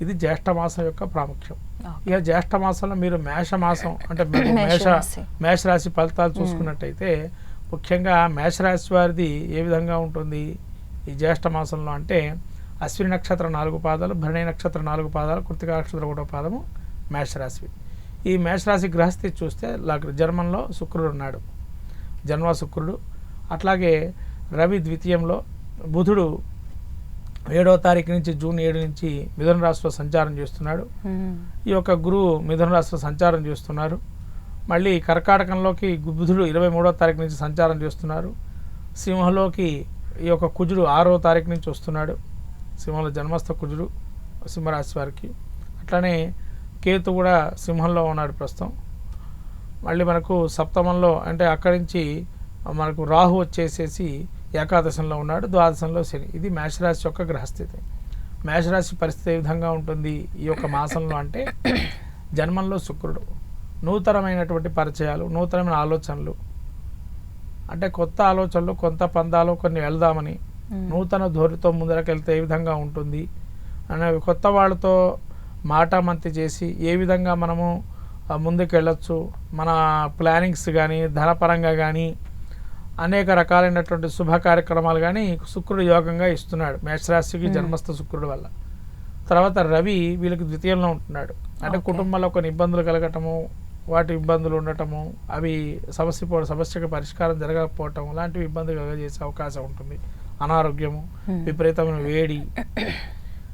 ఇది జ్యేష్ఠ మాసం యొక్క ప్రాముఖ్యం. ఇక జ్యేష్ఠ మాసంలో మీరు మేషమాసం అంటే మేషరాశి ఫలితాలు చూసుకున్నట్టయితే ముఖ్యంగా మేషరాశి వారిది ఏ విధంగా ఉంటుంది ఈ జ్యేష్ఠ మాసంలో అంటే అశ్విని నక్షత్రం 4 పాదాలు, భరణి నక్షత్రం 4 పాదాలు, కృతికా నక్షత్రం 1వ పాదము మేషరాశి. ఈ మేషరాశి గ్రహస్థితి చూస్తే జన్మంలో శుక్రుడు ఉన్నాడు, జన్మ శుక్రుడు. అట్లాగే రవి ద్వితీయంలో, బుధుడు 7వ తారీఖు నుంచి జూన్ 7 నుంచి మిథున రాశిలో సంచారం చేస్తున్నాడు. ఈ యొక్క గురువు మిథున రాశిలో సంచారం చేస్తున్నారు. మళ్ళీ కర్కాటకంలోకి బుధుడు 23వ తారీఖు నుంచి సంచారం చేస్తున్నారు. సింహంలోకి ఈ యొక్క కుజుడు 6వ తారీఖు నుంచి వస్తున్నాడు. సింహంలో జన్మస్థ కుజుడు సింహరాశి వారికి. అట్లనే కేతు కూడా సింహంలో ఉన్నాడు ప్రస్తుతం. మళ్ళీ మనకు సప్తమంలో అంటే అక్కడి నుంచి మనకు రాహు వచ్చేసేసి ఏకాదశంలో ఉన్నాడు, ద్వాదశంలో శని. ఇది మేషరాశి యొక్క గ్రహస్థితి. మేషరాశి పరిస్థితి ఏ విధంగా ఉంటుంది ఈ యొక్క మాసంలో అంటే జన్మంలో శుక్రుడు, నూతనమైనటువంటి పరిచయాలు, నూతనమైన ఆలోచనలు, అంటే కొత్త ఆలోచనలు, కొత్త పందాలు కొన్ని వెళ్దామని నూతన ధోరణితో ముందరకెళ్తే ఏ విధంగా ఉంటుంది అనే కొత్త వాళ్ళతో మాటామంతి చేసి ఏ విధంగా మనము ముందుకు వెళ్ళొచ్చు, మన ప్లానింగ్స్ కానీ ధనపరంగా కానీ అనేక రకాలైనటువంటి శుభ కార్యక్రమాలు కానీ శుక్రుడు యోగంగా ఇస్తున్నాడు మేషరాశికి జన్మస్థ శుక్రుడు వల్ల. తర్వాత రవి వీళ్ళకి ద్వితీయంలో ఉంటున్నాడు. అంటే కుటుంబంలో కొన్ని ఇబ్బందులు కలగటము, వాటి ఇబ్బందులు ఉండటము, అవి సమస్యకు పరిష్కారం జరగకపోవటం లాంటివి ఇబ్బంది కలగజేసే అవకాశం ఉంటుంది. అనారోగ్యము, విపరీతమైన వేడి.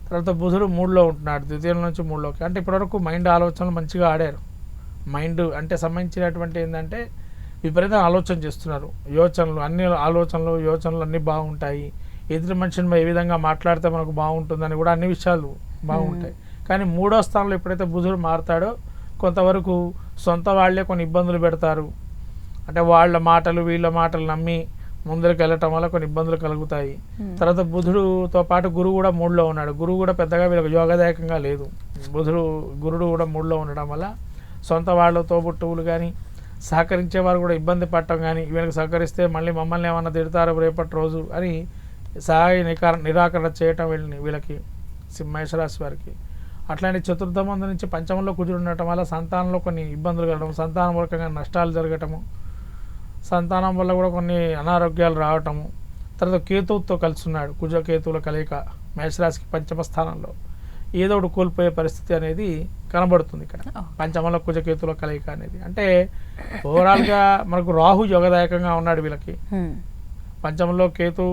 తర్వాత బుధుడు 3లో ఉంటున్నాడు, ద్వితీయం నుంచి 3లోకి. అంటే ఇప్పటివరకు మైండ్ ఆలోచనలు మంచిగా ఆడారు. మైండ్ అంటే సంబంధించినటువంటి ఏంటంటే విపరీతంగా ఆలోచన చేస్తున్నారు. యోచనలు అన్నీ బాగుంటాయి. ఎదుటి మనిషిని ఏ విధంగా మాట్లాడితే మనకు బాగుంటుందని కూడా అన్ని విషయాలు బాగుంటాయి. కానీ 3వ స్థానంలో ఎప్పుడైతే బుధుడు మారుతాడో కొంతవరకు సొంత వాళ్లే కొన్ని ఇబ్బందులు పెడతారు. అంటే వాళ్ళ మాటలు వీళ్ళ మాటలు నమ్మి ముందరికి వెళ్ళటం వల్ల కొన్ని ఇబ్బందులు కలుగుతాయి. తర్వాత బుధుడుతో పాటు గురువు కూడా 3లో ఉన్నాడు. గురువు కూడా పెద్దగా వీళ్ళకి యోగదాయకంగా లేదు. గురుడు కూడా 3లో ఉండడం వల్ల సొంత వాళ్ళు, తోబుట్టువులు కానీ సహకరించేవారు కూడా ఇబ్బంది పడటం కానీ, వీళ్ళకి సహకరిస్తే మళ్ళీ మమ్మల్ని ఏమన్నా తిడతారు రేపటి రోజు అని సహాయ నిరాకరణ చేయటం వీళ్ళకి మేషరాశి వారికి. అట్లాంటి చతుర్థమందు నుంచి పంచమంలో కుజుడు ఉండటం వల్ల సంతానంలో కొన్ని ఇబ్బందులు కలగడం, సంతానపూర్వకంగా నష్టాలు జరగటము, సంతానం వల్ల కూడా కొన్ని అనారోగ్యాలు రావటము. తర్వాత కేతువుతో కలుసున్నాడు, కుజ కేతువుల కలయిక మేషరాశికి పంచమ స్థానంలో. ఏదో ఒకటి కోల్పోయే పరిస్థితి అనేది కనబడుతుంది ఇక్కడ పంచమంలో కుజకేతుల కలయిక అనేది. అంటే ఓవరాల్గా మనకు రాహు యోగదాయకంగా ఉన్నాడు వీళ్ళకి. పంచమంలో కేతు